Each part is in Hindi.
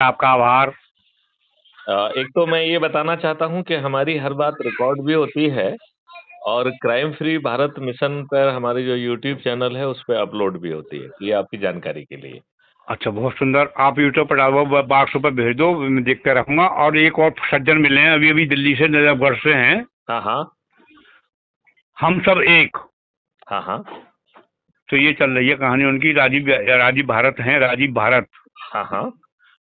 आपका आभार। एक तो मैं ये बताना चाहता हूँ कि हमारी हर बात रिकॉर्ड भी होती है और क्राइम फ्री भारत मिशन पर हमारी जो यूट्यूब चैनल है उस पर अपलोड भी होती है। ये आपकी जानकारी के लिए। अच्छा, बहुत सुंदर। आप यूट्यूब पर डालो, WhatsApp पर भेज दो, मैं देखते रहूंगा। और एक और सज्जन मिले हैं, अभी अभी दिल्ली से, नजफगढ़ से हैं। हाँ हाँ। हम सब एक। हाँ हाँ। तो ये चल रही है कहानी उनकी। राजीव राजीव भारत हैं, राजीव भारत। हाँ हाँ।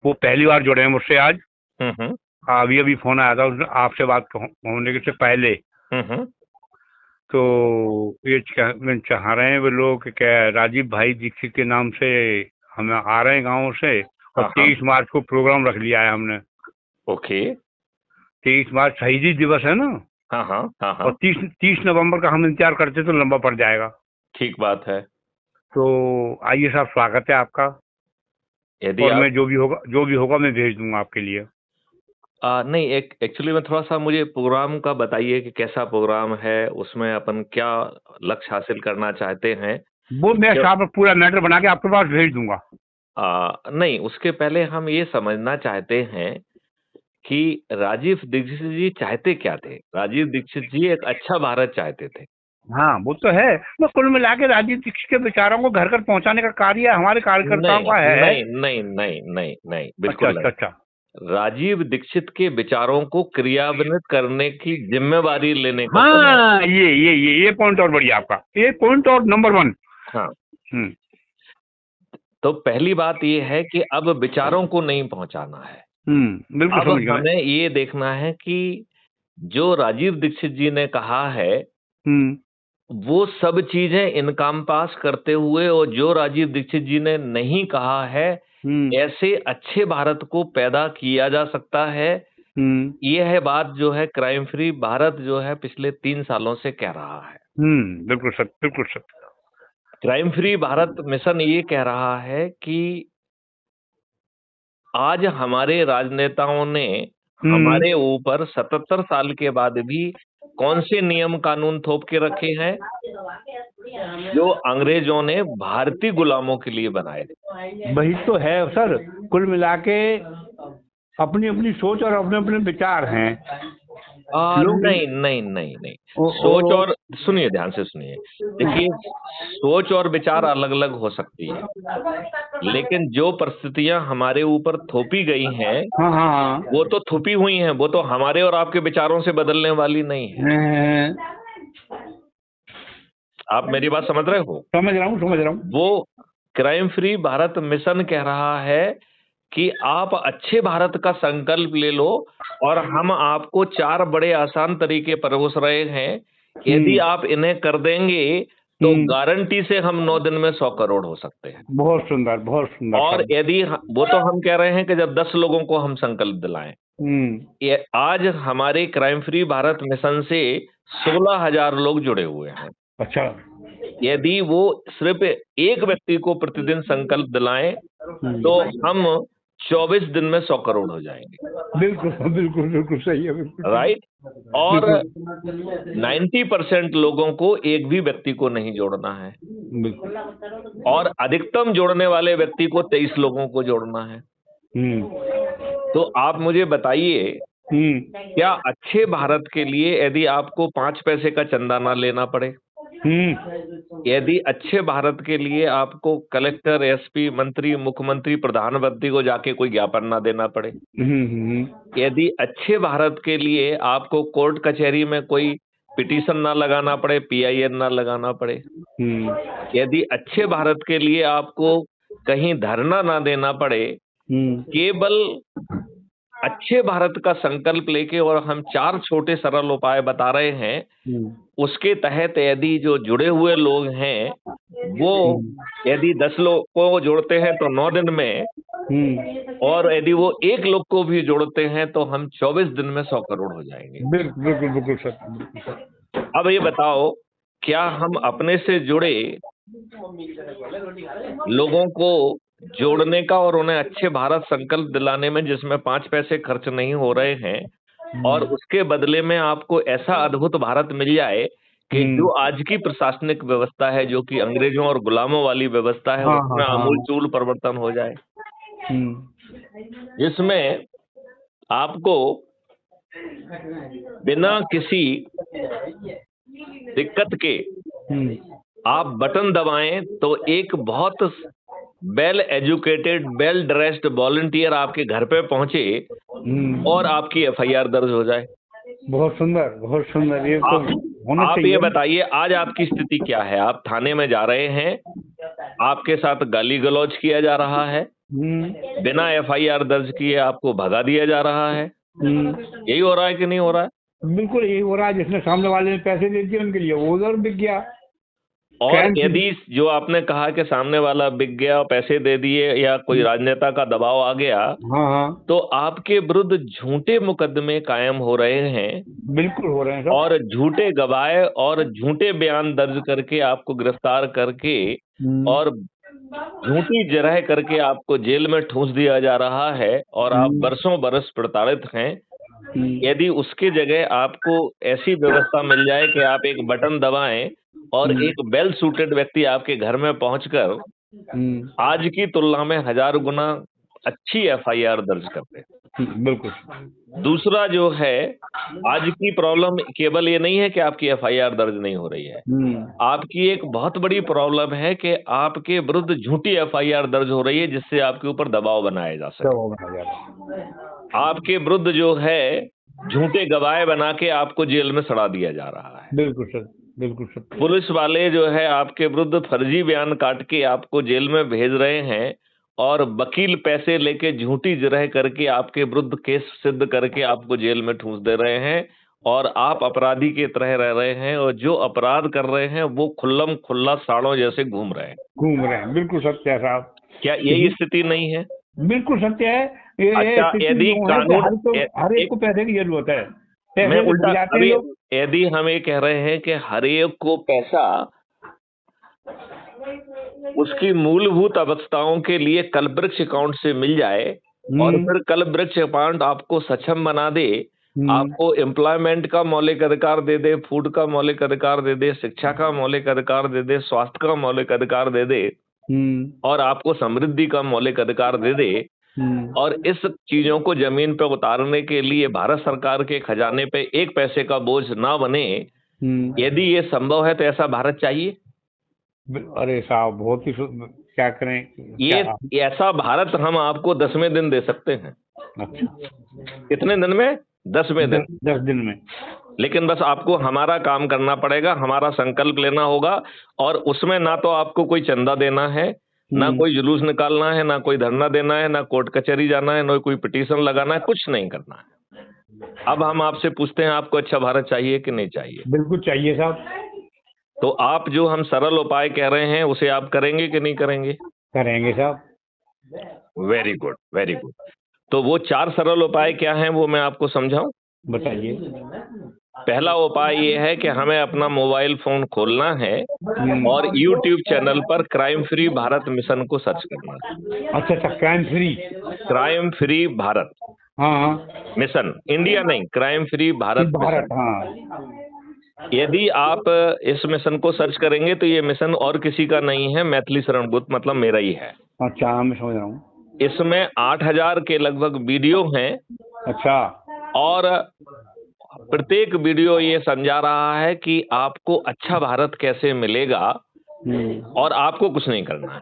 वो पहली बार जुड़े हैं मुझसे आज। हम्म। अभी अभी फोन आया था आपसे बात होने के से पहले। हम्म। तो ये चाह रहे हैं वो लोग कि क्या राजीव भाई दीक्षित के नाम से हम आ रहे हैं गाँव से। और हाँ हाँ। 23 मार्च को प्रोग्राम रख लिया है हमने। ओके। 23 मार्च शहीदी दिवस है ना। हाँ हाँ। हाँ और हाँ। 30 नवंबर का हम इंतजार करते तो लंबा पड़ जाएगा। ठीक बात है। तो आइए साहब, स्वागत है आपका। यदि और आप मैं जो भी होगा मैं भेज दूंगा आपके लिए। नहीं, एक एक्चुअली में थोड़ा सा मुझे प्रोग्राम का बताइए कि कैसा प्रोग्राम है, उसमें अपन क्या लक्ष्य हासिल करना चाहते हैं। वो मैं क्यों- साहब पूरा मैटर बना के आपके पास भेज दूंगा। नहीं, उसके पहले हम ये समझना चाहते हैं कि राजीव दीक्षित जी चाहते क्या थे। राजीव दीक्षित जी एक अच्छा भारत चाहते थे। हाँ, वो तो है। मैं कुल मिला के राजीव दीक्षित के विचारों को घर घर पहुंचाने का कार्य हमारे कार्यकर्ताओं नहीं का है। नहीं नहीं नहीं नहीं नहीं, अच्छा बिल्कुल अच्छा नहीं। अच्छा। राजीव दीक्षित के विचारों को क्रियान्वित करने की जिम्मेवारी लेने का समय है। हाँ, ये पॉइंट और बढ़िया आपका, ये पॉइंट और नंबर 1। हाँ। हम्म तो पहली बात ये है कि अब विचारों को नहीं पहुंचाना है। बिल्कुल अब समझ गया मैं। हमें ये देखना है कि जो राजीव दीक्षित जी ने कहा है हम्म वो सब चीजें इनकाम पास करते हुए, और जो राजीव दीक्षित जी ने नहीं कहा है, हम्म ऐसे अच्छे भारत को पैदा किया जा सकता है। हम्म यह है बात जो है क्राइम फ्री भारत जो है पिछले 3 सालों से कह रहा है। बिल्कुल सत्य, बिल्कुल सत्य। क्राइम फ्री भारत मिशन ये कह रहा है कि आज हमारे राजनेताओं ने हम्म हमारे ऊपर 77 साल के बाद भी कौन से नियम कानून थोप के रखे हैं जो अंग्रेजों ने भारतीय गुलामों के लिए बनाए थे। वही तो है सर। कुल मिला के अपनी अपनी सोच और अपने अपने विचार हैं लोग। नहीं नहीं नहीं नहीं। ओ, सोच ओ, और सुनिए, ध्यान से सुनिए। देखिए, सोच और विचार अलग अलग हो सकती है, लेकिन जो परिस्थितियां हमारे ऊपर थोपी गई हैं हाँ हाँ हाँ। वो तो थोपी हुई हैं, वो तो हमारे और आपके विचारों से बदलने वाली नहीं है। आप मेरी बात समझ रहे हो। समझ रहा हूँ, समझ रहा हूँ। वो क्राइम फ्री भारत मिशन कह रहा है कि आप अच्छे भारत का संकल्प ले लो, और हम आपको 4 बड़े आसान तरीके परोस रहे हैं। यदि हम्म आप इन्हें कर देंगे तो हम्म गारंटी से हम 9 दिन में 100 करोड़ हो सकते हैं। बहुत सुंदर और शब्द। यदि वो तो हम कह रहे हैं कि जब 10 लोगों को हम संकल्प दिलाएं। हम्म ये आज हमारे क्राइम फ्री भारत मिशन से 16,000 लोग जुड़े हुए हैं। अच्छा। यदि वो सिर्फ एक व्यक्ति को प्रतिदिन संकल्प दिलाएं तो हम 24 दिन में 100 करोड़ हो जाएंगे। बिल्कुल बिल्कुल बिल्कुल सही है, बिल्कुल सही। राइट। और बिल्कुल 90% लोगों को एक भी व्यक्ति को नहीं जोड़ना है, बिल्कुल। और अधिकतम जोड़ने वाले व्यक्ति को 23 लोगों को जोड़ना है। हम्म तो आप मुझे बताइए, हम्म क्या अच्छे भारत के लिए यदि आपको 5 पैसे का चंदा ना लेना पड़े, यदि अच्छे भारत के लिए आपको कलेक्टर, एसपी, मंत्री, मुख्यमंत्री, प्रधानमंत्री को जाके कोई ज्ञापन ना देना पड़े, हम्म यदि अच्छे भारत के लिए आपको कोर्ट कचहरी में कोई पिटीशन ना लगाना पड़े, पीआईएन ना लगाना पड़े, हम्म यदि अच्छे भारत के लिए आपको कहीं धरना ना देना पड़े, हम्म केवल अच्छे भारत का संकल्प लेके, और हम 4 छोटे सरल उपाय बता रहे हैं, हम्म उसके तहत यदि जो जुड़े हुए लोग हैं वो यदि 10 लोग को जोड़ते हैं तो 9 दिन में, और यदि वो एक लोग को भी जोड़ते हैं तो हम 24 दिन में 100 करोड़ हो जाएंगे। बिल्कुल बिल्कुल बिल्कुल सर, बिल्कुल सर। अब ये बताओ, क्या हम अपने से जुड़े लोगों को जोड़ने का और उन्हें अच्छे भारत संकल्प दिलाने में, जिसमें 5 पैसे खर्च नहीं हो रहे हैं, और उसके बदले में आपको ऐसा अद्भुत भारत मिल जाए कि जो आज की प्रशासनिक व्यवस्था है, जो कि अंग्रेजों और गुलामों वाली व्यवस्था है, हाँ हाँ उसमें हाँ। आमूल चूल परिवर्तन हो जाए। जिसमें आपको बिना किसी दिक्कत के हम्म, आप बटन दबाएं तो एक बहुत well educated, well dressed volunteer आपके घर पे पहुंचे और आपकी एफआईआर दर्ज हो जाए। बहुत सुंदर, बहुत सुंदर। ये तो होना आप ये चाहिए। बताइए, आज आपकी स्थिति क्या है? आप थाने में जा रहे हैं, आपके साथ गाली गलौज किया जा रहा है, बिना एफआईआर दर्ज किए आपको भगा दिया जा रहा है। यही हो रहा है कि नहीं हो रहा है? बिल्कुल यही हो रहा है। जिसने सामने वाले ने पैसे दे दिए उनके लिए वो उधर बिक गया। और यदि जो आपने कहा कि सामने वाला बिक गया, पैसे दे दिए या कोई राजनेता का दबाव आ गया, हाँ हाँ, तो आपके विरुद्ध झूठे मुकदमे कायम हो रहे हैं बिल्कुल हो रहे हैं सर। और झूठे गवाह और झूठे बयान दर्ज करके आपको गिरफ्तार करके और झूठी जरह करके आपको जेल में ठूंस दिया जा रहा है और आप बरसों बरस प्रताड़ित हैं। यदि उसकी जगह आपको ऐसी व्यवस्था मिल जाए कि आप एक बटन दबाएं और एक वेल सूटेड व्यक्ति आपके घर में पहुंचकर आज की तुलना में 1000 गुना अच्छी एफआईआर दर्ज करते हैं। बिल्कुल। दूसरा जो है, आज की प्रॉब्लम केवल ये नहीं है कि आपकी एफआईआर दर्ज नहीं हो रही है, आपकी एक बहुत बड़ी प्रॉब्लम है कि आपके विरुद्ध झूठी एफआईआर दर्ज हो रही है जिससे आपके ऊपर दबाव बनाया जा सके। आपके विरुद्ध जो है झूठे गवाह बना के आपको जेल में सड़ा दिया जा रहा है। बिल्कुल सर, बिल्कुल सर। पुलिस वाले जो है आपके विरुद्ध फर्जी बयान काट के आपको जेल में भेज रहे हैं और वकील पैसे लेके झूठी जरह करके आपके विरुद्ध केस सिद्ध करके आपको जेल में ठूंस दे रहे हैं और आप अपराधी की तरह रह रहे हैं और जो अपराध कर रहे हैं वो खुल्लम खुल्ला साड़ों जैसे घूम रहे हैं। बिल्कुल सत्य है साहब। क्या यही स्थिति नहीं है? बिल्कुल सत्य है। अच्छा, यदि कानून हर एक को पैसे की जरूरत है। मैं उल्टा अभी लोग। यदि हम ये कह रहे हैं कि हर एक को पैसा उसकी मूलभूत अवस्थाओं के लिए कल्पवृक्ष अकाउंट से मिल जाए और फिर कल्पवृक्ष अकाउंट आपको सक्षम बना दे, आपको एम्प्लॉयमेंट का मौलिक अधिकार दे दे, फूड का मौलिक अधिकार दे दे, शिक्षा का मौलिक अधिकार दे दे, स्वास्थ्य का मौलिक अधिकार दे दे और आपको समृद्धि का मौलिक अधिकार दे दे और इस चीजों को जमीन पर उतारने के लिए भारत सरकार के खजाने पे एक पैसे का बोझ ना बने, यदि ये संभव है तो ऐसा भारत चाहिए। अरे साहब, बहुत ही क्या करें। ये ऐसा भारत हम आपको 10वें दिन दे सकते हैं। अच्छा, कितने दिन में? 10वें दिन। 10 दिन में। लेकिन बस आपको हमारा काम करना पड़ेगा, हमारा संकल्प लेना होगा और उसमें ना तो आपको कोई चंदा देना है, ना कोई जुलूस निकालना है, ना कोई धरना देना है, ना कोर्ट कचहरी जाना है, ना कोई पिटीशन लगाना है, कुछ नहीं करना है। अब हम आपसे पूछते हैं, आपको अच्छा भारत चाहिए कि नहीं चाहिए? बिल्कुल चाहिए साहब। तो आप जो हम सरल उपाय कह रहे हैं उसे आप करेंगे कि नहीं करेंगे? करेंगे साहब। Very good, very good. तो वो 4 सरल उपाय क्या हैं वो मैं आपको समझाऊं? बताइए। पहला उपाय ये है कि हमें अपना मोबाइल फोन खोलना है और YouTube चैनल पर क्राइम फ्री भारत मिशन को सर्च करना है। अच्छा, crime free Bharat mission, India नहीं, क्राइम फ्री भारत मिशन। हाँ। यदि आप इस मिशन को सर्च करेंगे तो ये मिशन और किसी का नहीं है, मैथिली शरण गुप्त मतलब मेरा ही है। अच्छा, मैं समझ रहा हूँ। इसमें 8000 के लगभग वीडियो हैं। अच्छा। और प्रत्येक वीडियो ये समझा रहा है कि आपको अच्छा भारत कैसे मिलेगा और आपको कुछ नहीं करना है।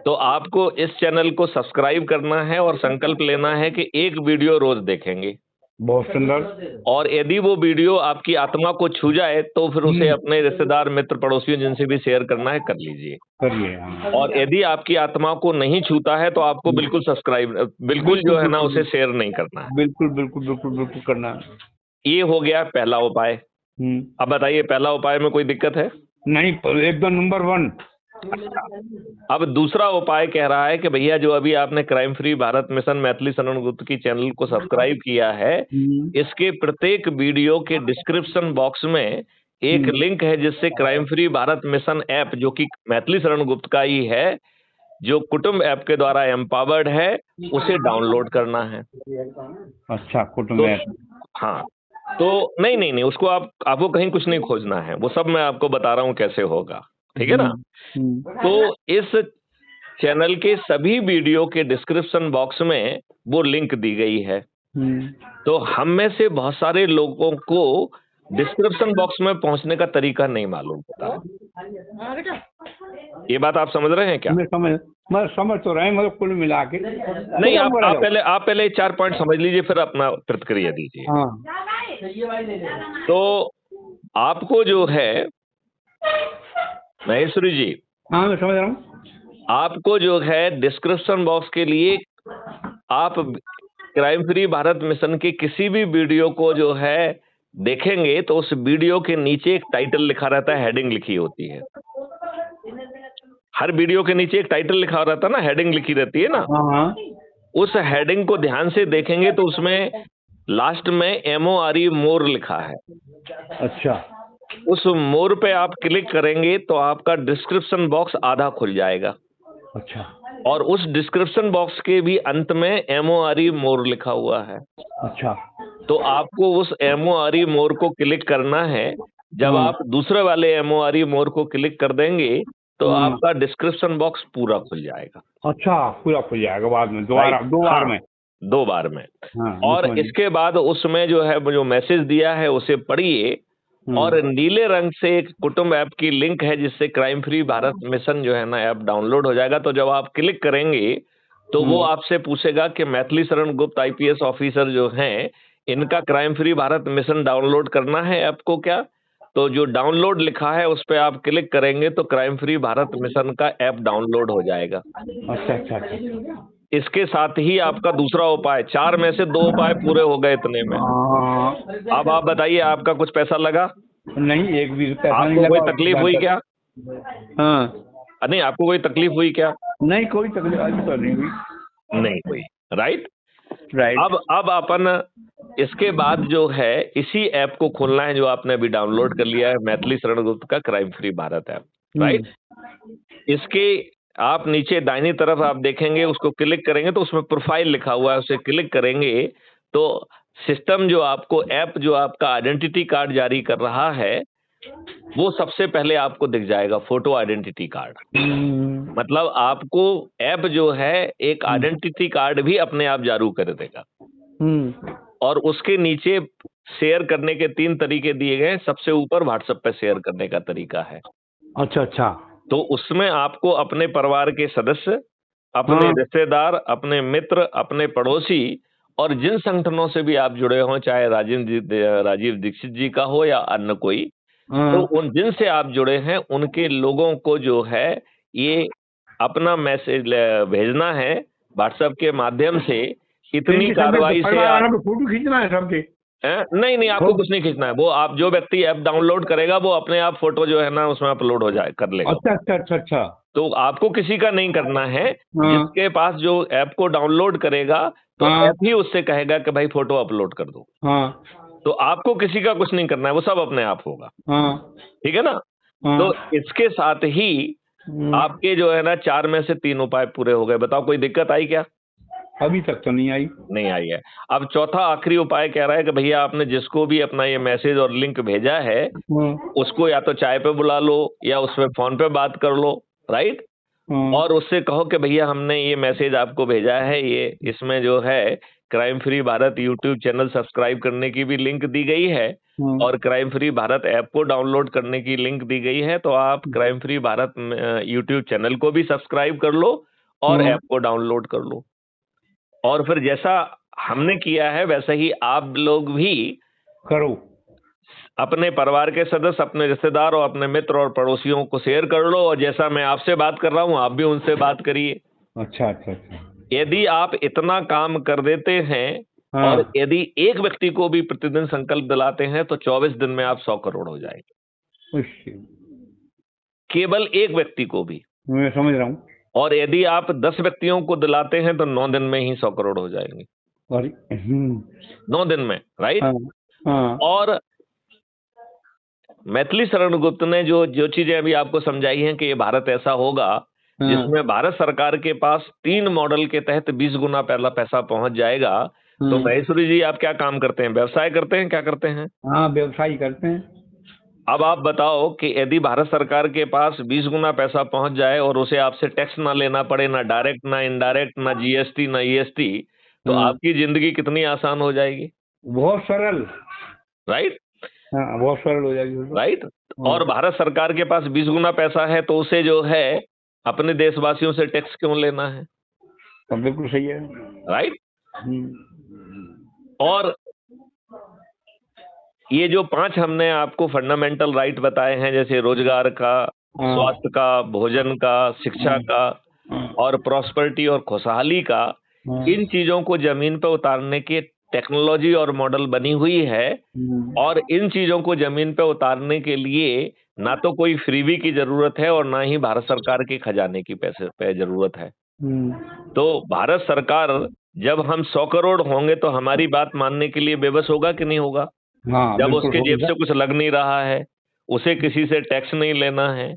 तो आपको इस चैनल को सब्सक्राइब करना है और संकल्प लेना है कि एक वीडियो रोज देखेंगे। बहुत सुंदर। और यदि वो वीडियो आपकी आत्मा को छू जाए तो फिर उसे अपने रिश्तेदार, मित्र, पड़ोसियों जिनसे भी शेयर करना है कर लीजिए। करिए। और यदि आपकी आत्मा को नहीं छूता है तो आपको बिल्कुल सब्सक्राइब, बिल्कुल जो है ना उसे शेयर नहीं करना है। बिल्कुल बिल्कुल बिल्कुल बिल्कुल करना है। ये हो गया पहला उपाय। अब बताइए, पहला उपाय में कोई दिक्कत है? नहीं, एकदम नंबर 1। अब दूसरा उपाय कह रहा है कि भैया जो अभी आपने crime free Bharat mission Maithili Sharan Gupt की चैनल को सब्सक्राइब किया है, इसके प्रत्येक वीडियो के डिस्क्रिप्शन बॉक्स में एक लिंक है जिससे crime free Bharat mission app, जो कि मैथिली शरण गुप्त का ही है, जो कुटुंब ऐप के द्वारा एम्पावर्ड है, उसे डाउनलोड करना है। अच्छा, कुटुंब ऐप। हाँ, तो नहीं, उसको आपको कहीं कुछ नहीं खोजना है, वो सब मैं आपको बता रहा हूँ कैसे होगा, ठीक है ना? तो इस चैनल के सभी वीडियो के डिस्क्रिप्शन बॉक्स में वो लिंक दी गई है। तो हम में से बहुत सारे लोगों को डिस्क्रिप्शन बॉक्स में पहुंचने का तरीका नहीं मालूम होता है। ये बात आप समझ रहे हैं क्या? मैं समझ तो रहे, मतलब कुल मिला के नहीं, आप पहले 4 पॉइंट समझ लीजिए, फिर अपना प्रतिक्रिया दीजिए। तो आपको जो है महेश्वरी जी, हाँ मैं समझ रहा हूँ, आपको जो है डिस्क्रिप्शन बॉक्स के लिए आप क्राइम फ्री भारत मिशन के किसी भी वीडियो को जो है देखेंगे तो उस वीडियो के नीचे एक टाइटल लिखा रहता है, हेडिंग लिखी होती है। हर वीडियो के नीचे एक टाइटल लिखा रहता है ना, हेडिंग लिखी रहती है ना। उस हेडिंग को ध्यान से देखेंगे तो उसमें लास्ट में MORE मोर लिखा है। अच्छा, उस मोर पे आप क्लिक करेंगे तो आपका डिस्क्रिप्शन बॉक्स आधा खुल जाएगा। अच्छा, और उस डिस्क्रिप्शन बॉक्स के भी अंत में MORE मोर लिखा हुआ है। अच्छा, तो आपको उस MORE मोर को क्लिक करना है। जब आप दूसरे वाले MORE मोर को क्लिक कर देंगे तो आपका डिस्क्रिप्शन बॉक्स पूरा खुल जाएगा। अच्छा, पूरा खुल जाएगा बाद में, दोबारा 2 बार में, 2 बार में। हाँ, और इसके बाद उसमें जो है जो मैसेज दिया है उसे पढ़िए, और नीले रंग से एक कुटुंब ऐप की लिंक है जिससे क्राइम फ्री भारत मिशन जो है ना ऐप डाउनलोड हो जाएगा। तो जब आप क्लिक करेंगे तो वो आपसे पूछेगा कि मैथिली शरण गुप्त IPS ऑफिसर जो हैं, इनका crime free Bharat mission download करना है ऐप को क्या? तो जो डाउनलोड लिखा है उस पर आप क्लिक करेंगे तो क्राइम फ्री भारत मिशन का ऐप डाउनलोड हो जाएगा। अच्छा, अच्छा, अच्छा। इसके साथ ही आपका दूसरा उपाय, 4 में से 2 उपाय पूरे हो गए इतने में। अब आप बताइए, आपका कुछ पैसा लगा? नहीं, एक भी पैसा नहीं आपको लगा। कोई तकलीफ हुई क्या? नहीं, आपको कोई तकलीफ हुई क्या? नहीं, कोई तकलीफ अभी तो नहीं हुई। नहीं हुई, राइट। राइट। अब अपन इसके बाद जो है इसी ऐप को खोलना है जो आपने अभी डाउनलोड कर लिया है, मैथिली शरण गुप्त का crime free Bharat app, right. इसके आप नीचे दाहिनी तरफ आप देखेंगे, उसको क्लिक करेंगे तो उसमें प्रोफाइल लिखा हुआ है, उसे क्लिक करेंगे तो सिस्टम जो आपको ऐप जो आपका आइडेंटिटी कार्ड जारी कर रहा है वो सबसे पहले आपको दिख जाएगा, फोटो आइडेंटिटी कार्ड। मतलब आपको ऐप जो है एक आइडेंटिटी कार्ड भी अपने आप जारी कर देगा। और उसके नीचे शेयर करने के 3 तरीके दिए गए। सबसे ऊपर व्हाट्सएप पे शेयर करने का तरीका है। अच्छा, अच्छा। तो उसमें आपको अपने परिवार के सदस्य, अपने रिश्तेदार, अपने मित्र, अपने पड़ोसी और जिन संगठनों से भी आप जुड़े हों, चाहे राजीव दीक्षित जी का हो या अन्य कोई, तो उन जिनसे आप जुड़े हैं उनके लोगों को जो है ये अपना मैसेज भेजना है व्हाट्सएप के माध्यम से। इतनी कार्रवाई से आप फोटो खींचना है सबके? नहीं, आपको कुछ नहीं खींचना है। वो आप जो व्यक्ति ऐप डाउनलोड करेगा वो अपने आप फोटो जो है ना उसमें अपलोड हो जाए कर लेगा। अच्छा, अच्छा, अच्छा, अच्छा। तो आपको किसी का नहीं करना है। जिसके पास जो ऐप को डाउनलोड करेगा तो ऐप ही उससे कहेगा कि भाई फोटो अपलोड कर दो। तो आपको किसी का कुछ नहीं करना है, वो सब अपने आप होगा। ठीक है ना। तो इसके साथ ही आपके जो है ना 4 में से 3 उपाय पूरे हो गए। बताओ कोई दिक्कत आई क्या? अभी तक तो नहीं आई। नहीं आई है। अब चौथा आखिरी उपाय कह रहा है कि भैया आपने जिसको भी अपना ये मैसेज और लिंक भेजा है उसको या तो चाय पे बुला लो या उसमें फोन पे बात कर लो, राइट। और उससे कहो कि भैया हमने ये मैसेज आपको भेजा है, ये इसमें जो है crime free Bharat YouTube channel subscribe करने की भी लिंक दी गई है और क्राइम फ्री भारत ऐप को डाउनलोड करने की लिंक दी गई है। तो आप crime free Bharat YouTube channel को भी सब्सक्राइब कर लो और ऐप को डाउनलोड कर लो। और फिर जैसा हमने किया है वैसा ही आप लोग भी करो। अपने परिवार के सदस्य, अपने रिश्तेदार और अपने मित्र और पड़ोसियों को शेयर कर लो। और जैसा मैं आपसे बात कर रहा हूँ आप भी उनसे बात करिए। अच्छा, अच्छा, अच्छा। यदि आप इतना काम कर देते हैं और यदि एक व्यक्ति को भी प्रतिदिन संकल्प दिलाते हैं तो 24 दिन में आप 100 करोड़ हो जाएंगे। केवल एक व्यक्ति को भी। मैं समझ रहा हूँ। और यदि आप 10 व्यक्तियों को दिलाते हैं तो 9 दिन में ही 100 करोड़ हो जाएंगे। 9 दिन में, राइट। और मैथिली शरण गुप्त ने जो चीजें अभी आपको समझाई हैं कि ये भारत ऐसा होगा जिसमें भारत सरकार के पास 3 मॉडल के तहत 20 गुना पहला पैसा पहुंच जाएगा। तो महेश्वरी जी आप क्या काम करते हैं? व्यवसाय करते हैं? क्या करते हैं? हाँ, व्यवसाय करते हैं। अब आप बताओ कि यदि भारत सरकार के पास 20 गुना पैसा पहुंच जाए और उसे आपसे टैक्स ना लेना पड़े, ना डायरेक्ट ना इनडायरेक्ट, ना जीएसटी ना ईएसटी, तो आपकी जिंदगी कितनी आसान हो जाएगी। बहुत सरल। राइट। हाँ, बहुत सरल हो जाएगी। राइट। और भारत सरकार के पास 20 गुना पैसा है तो उसे जो है अपने देशवासियों से टैक्स क्यों लेना है। तो बिल्कुल सही है। राइट। और ये जो 5 हमने आपको फंडामेंटल राइट बताए हैं, जैसे रोजगार का, स्वास्थ्य का, भोजन का, शिक्षा का और प्रॉस्पेरिटी और खुशहाली का, इन चीजों को जमीन पर उतारने की टेक्नोलॉजी और मॉडल बनी हुई है। और इन चीजों को जमीन पे उतारने के लिए ना तो कोई फ्रीबी की जरूरत है और ना ही भारत सरकार के खजाने की पैसे पे जरूरत है। तो भारत सरकार जब हम 100 करोड़ होंगे तो हमारी बात मानने के लिए बेबस होगा कि नहीं होगा। हाँ, जब उसके जेब से कुछ लग नहीं रहा है, उसे किसी से टैक्स नहीं लेना है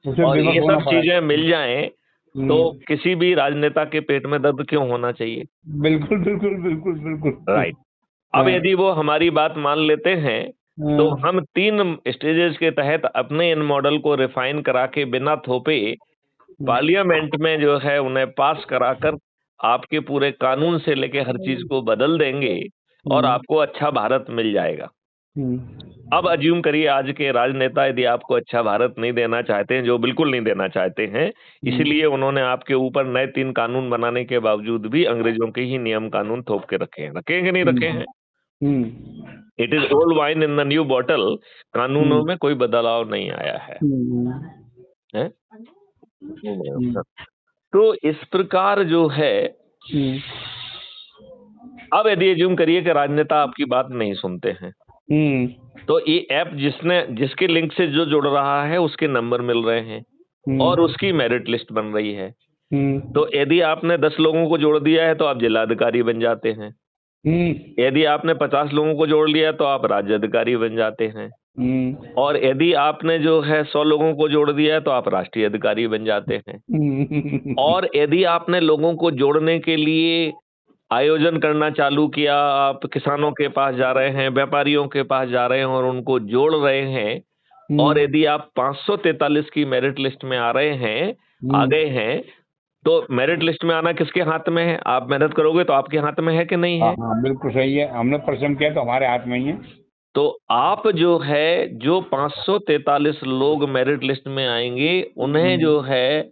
और ये सब चीजें मिल जाएं तो किसी भी राजनेता के पेट में दर्द क्यों होना चाहिए। बिल्कुल बिल्कुल बिल्कुल बिल्कुल। राइट। अब यदि वो हमारी बात मान लेते हैं तो हम 3 स्टेजेस के तहत अपने इन मॉडल को रिफाइन करा के बिना थोपे पार्लियामेंट में जो है उन्हें पास कराकर आपके पूरे कानून से लेके हर चीज को बदल देंगे और आपको अच्छा भारत मिल जाएगा। अब अज्यूम करिए आज के राजनेता यदि आपको अच्छा भारत नहीं देना चाहते हैं, जो बिल्कुल नहीं देना चाहते हैं, इसलिए उन्होंने आपके ऊपर नए 3 कानून बनाने के बावजूद भी अंग्रेजों के ही नियम कानून थोप के रखे हैं। रखे हैं कि नहीं रखे हैं। It is old wine in the new bottle. कानूनों में कोई बदलाव नहीं आया है। तो इस प्रकार जो है, अब यदि अज्यूम करिए कि राजनेता आपकी बात नहीं सुनते हैं, तो ये ऐप जिसके लिंक से जो जुड़ रहा है उसके नंबर मिल रहे हैं और उसकी मेरिट लिस्ट बन रही है। तो यदि आपने 10 लोगों को जोड़ दिया है तो आप जिलाधिकारी बन जाते हैं। यदि आपने 50 लोगों को जोड़ लिया तो आप राज्य अधिकारी बन जाते हैं। और यदि आपने जो है 100 लोगों को जोड़ दिया है तो आप राष्ट्रीय अधिकारी बन जाते हैं। और यदि आपने लोगों को जोड़ने के लिए आयोजन करना चालू किया, आप किसानों के पास जा रहे हैं, व्यापारियों के पास जा रहे हैं और उनको जोड़ रहे हैं, और यदि आप 543 की मेरिट लिस्ट में आ रहे हैं, आ गए हैं, तो मेरिट लिस्ट में आना किसके हाथ में है। आप मेहनत करोगे तो आपके हाथ में है कि नहीं है। हाँ, बिल्कुल सही है। हमने परिश्रम किया तो हमारे हाथ में ही है। तो आप जो है, जो 543 लोग मेरिट लिस्ट में आएंगे उन्हें जो है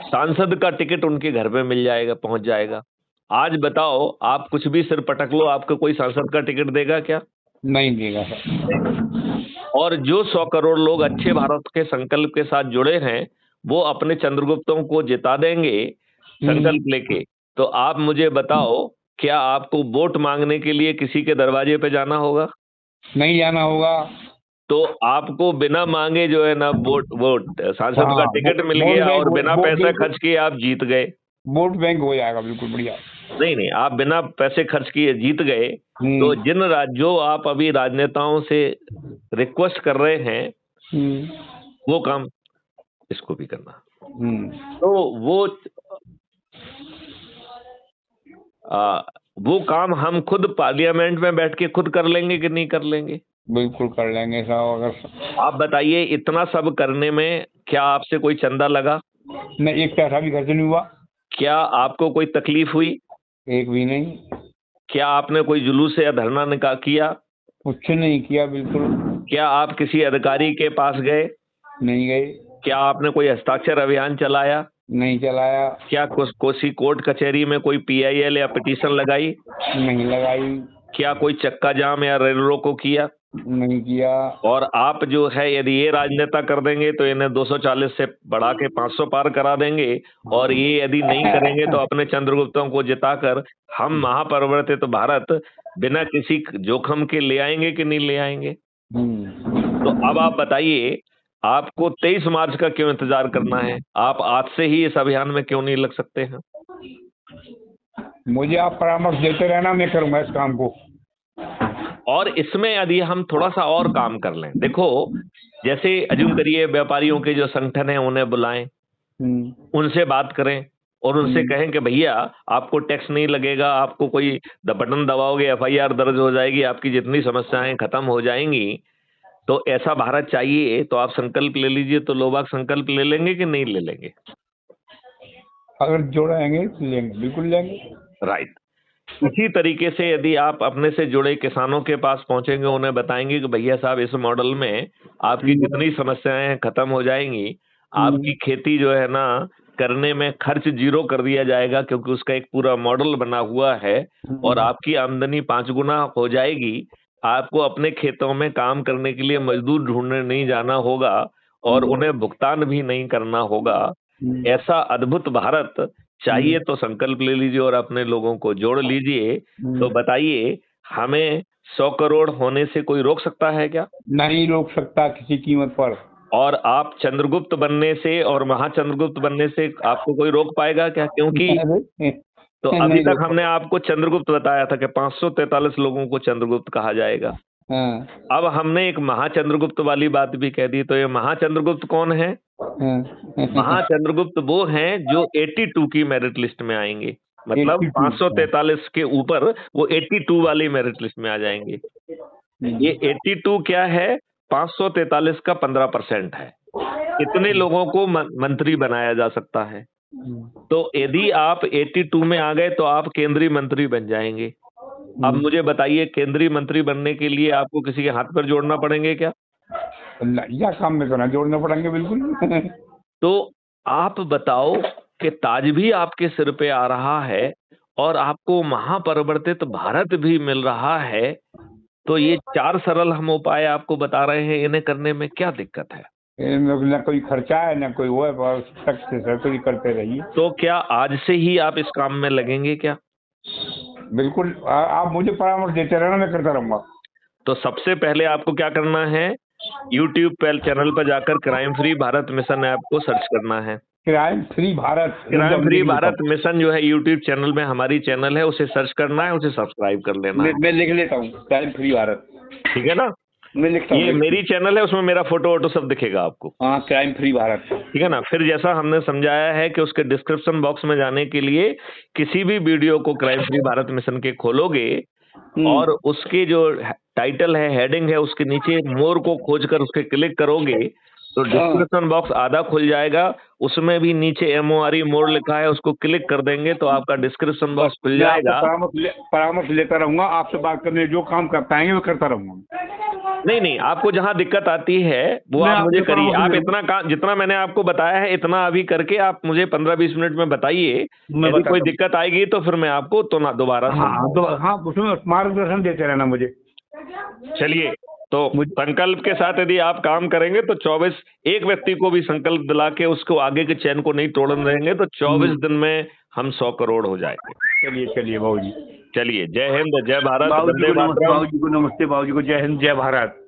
सांसद का टिकट उनके घर पे मिल जाएगा, पहुंच जाएगा। आज बताओ, आप कुछ भी सिर पटक लो, आपको कोई सांसद का टिकट देगा क्या। नहीं देगा सर। और जो 100 करोड़ लोग अच्छे भारत के संकल्प के साथ जुड़े हैं वो अपने चंद्रगुप्तों को जिता देंगे संकल्प लेके। तो आप मुझे बताओ, क्या आपको वोट मांगने के लिए किसी के दरवाजे पे जाना होगा। नहीं जाना होगा। तो आपको बिना मांगे जो है ना वोट सांसद का टिकट मिल गया और बिना पैसे खर्च किए आप जीत गए। वोट बैंक हो जाएगा। बिल्कुल बढ़िया। नहीं, आप बिना पैसे खर्च किए जीत गए। तो जिन राज्यों आप अभी राजनेताओं से रिक्वेस्ट कर रहे हैं वो काम इसको भी करना। तो वो काम हम खुद पार्लियामेंट में बैठ के खुद कर लेंगे कि नहीं कर लेंगे। बिल्कुल कर लेंगे साहब। अगर आप बताइए, इतना सब करने में क्या आपसे कोई चंदा लगा। नहीं, एक पैसा भी खर्च नहीं हुआ। क्या आपको कोई तकलीफ हुई। एक भी नहीं। क्या आपने कोई जुलूस या धरना किया। कुछ नहीं किया। बिल्कुल। क्या आप किसी अधिकारी के पास गए। नहीं गए। क्या आपने कोई हस्ताक्षर अभियान चलाया। नहीं चलाया। क्या किसी कोर्ट कचहरी में कोई PIL या पिटीशन लगाई। नहीं लगाई। क्या कोई चक्का जाम या रेल रोको किया। नहीं किया। और आप जो है यदि ये राजनेता कर देंगे तो इन्हें 240 से बढ़ा के 500 पार करा देंगे, और ये यदि नहीं करेंगे तो अपने चंद्रगुप्तों को जिताकर हम महापरिवर्तित भारत बिना किसी जोखिम के ले आएंगे कि नहीं ले आएंगे। तो अब आप बताइए, आपको 23 मार्च का क्यों इंतजार करना है। आप आज से ही इस अभियान में क्यों नहीं लग सकते हैं। मुझे आप परामर्श देते रहना, मैं करूंगा इस काम को। और इसमें यदि हम थोड़ा सा और काम कर लें, देखो जैसे अज्यूम करिए व्यापारियों के जो संगठन है उन्हें बुलाएं, उनसे बात करें और उनसे कहें कि भैया आपको टैक्स नहीं लगेगा, आपको कोई बटन दबाओगे FIR दर्ज हो जाएगी, आपकी जितनी समस्याएं खत्म हो जाएंगी। तो ऐसा भारत चाहिए तो आप संकल्प ले लीजिए। तो लोग संकल्प ले लेंगे कि नहीं ले लेंगे? अगर जोड़ेंगे तो लेंगे, बिल्कुल लेंगे। राइट। इसी तरीके से यदि आप अपने से जुड़े किसानों के पास पहुंचेंगे, उन्हें बताएंगे कि भैया साहब इस मॉडल में आपकी जितनी समस्याएं हैं खत्म हो जाएंगी, आपकी खेती जो है ना करने में खर्च जीरो कर दिया जाएगा, क्योंकि उसका एक पूरा मॉडल बना हुआ है, और आपकी आमदनी 5 गुना हो जाएगी। आपको अपने खेतों में काम करने के लिए मजदूर ढूंढने नहीं जाना होगा और उन्हें भुगतान भी नहीं करना होगा। ऐसा अद्भुत भारत चाहिए तो संकल्प ले लीजिए और अपने लोगों को जोड़ लीजिए। तो बताइए, हमें 100 करोड़ होने से कोई रोक सकता है क्या? नहीं रोक सकता किसी कीमत पर। और आप चंद्रगुप्त बनने से और महाचंद्रगुप्त बनने से आपको कोई रोक पाएगा क्या? क्योंकि तो अभी तक हमने आपको चंद्रगुप्त बताया था कि 543 लोगों को चंद्रगुप्त कहा जाएगा। अब हमने एक महाचंद्रगुप्त वाली बात भी कह दी। तो ये महाचंद्रगुप्त कौन है? महाचंद्रगुप्त वो हैं जो 82 की मेरिट लिस्ट में आएंगे। मतलब 543 के ऊपर वो 82 वाली मेरिट लिस्ट में आ जाएंगे। ये 82 क्या है? 543 का 15% है। इतने लोगों को मंत्री बनाया जा सकता है। तो यदि आप 82 में आ गए तो आप केंद्रीय मंत्री बन जाएंगे। अब मुझे बताइए, केंद्रीय मंत्री बनने के लिए आपको किसी के हाथ पर जोड़ना पड़ेंगे क्या? या काम में तो ना जोड़ना पड़ेंगे, बिल्कुल। तो आप बताओ कि ताज भी आपके सिर पे आ रहा है और आपको महापरिवर्तित भारत भी मिल रहा है। तो ये 4 सरल हम उपाय आपको बता रहे हैं, इन्हें करने में क्या दिक्कत है? ना कोई खर्चा है ना कोई वो है, बस करते रहिए। तो क्या आज से ही आप इस काम में लगेंगे क्या? बिल्कुल, आप मुझे परामर्श देते रहना, मैं करता रहूंगा। तो सबसे पहले आपको क्या करना है, YouTube पर चैनल पर जाकर crime free Bharat mission app को सर्च करना है। क्राइम फ्री भारत मिशन जो है YouTube चैनल में हमारी चैनल है, उसे सर्च करना है, उसे सब्सक्राइब कर लेना है। मैं लिख लेता हूँ क्राइम फ्री भारत, ठीक है ना? मैं लिखता हूँ। ये मेरी चैनल है, उसमें मेरा फोटो वोटो सब दिखेगा आपको। हाँ, क्राइम फ्री भारत, ठीक है ना? फिर जैसा हमने समझाया है कि उसके डिस्क्रिप्शन बॉक्स में जाने के लिए किसी भी वीडियो को क्राइम फ्री भारत मिशन के खोलोगे और उसके जो टाइटल है, हेडिंग है, उसके नीचे मोर को खोजकर उसके क्लिक करोगे तो डिस्क्रिप्शन बॉक्स आधा खुल जाएगा। उसमें भी नीचे MORE मोर लिखा है, उसको क्लिक कर देंगे तो आपका डिस्क्रिप्शन बॉक्स खुल जाएगा। परामर्श लेता रहूंगा, आपसे बात करने जो काम कर पाएंगे वो करता रहूंगा। नहीं, आपको जहाँ दिक्कत आती है वो आप मुझे करिए। आप इतना काम जितना मैंने आपको बताया है इतना अभी करके आप मुझे 15-20 मिनट में बताइए। यदि कोई दिक्कत आएगी तो फिर मैं आपको तो ना दोबारा उसमें मार्गदर्शन देते रहना मुझे। चलिए, तो संकल्प के साथ यदि आप काम करेंगे तो 24 एक व्यक्ति को भी संकल्प दिला के उसको आगे के चैन को नहीं तोड़ने देंगे तो 24 दिन में हम 100 करोड़ हो जाएंगे। चलिए बाबू जी, चलिए, जय हिंद, जय भारत, बाबू जी को नमस्ते, बाबू जी को जय हिंद, जय भारत।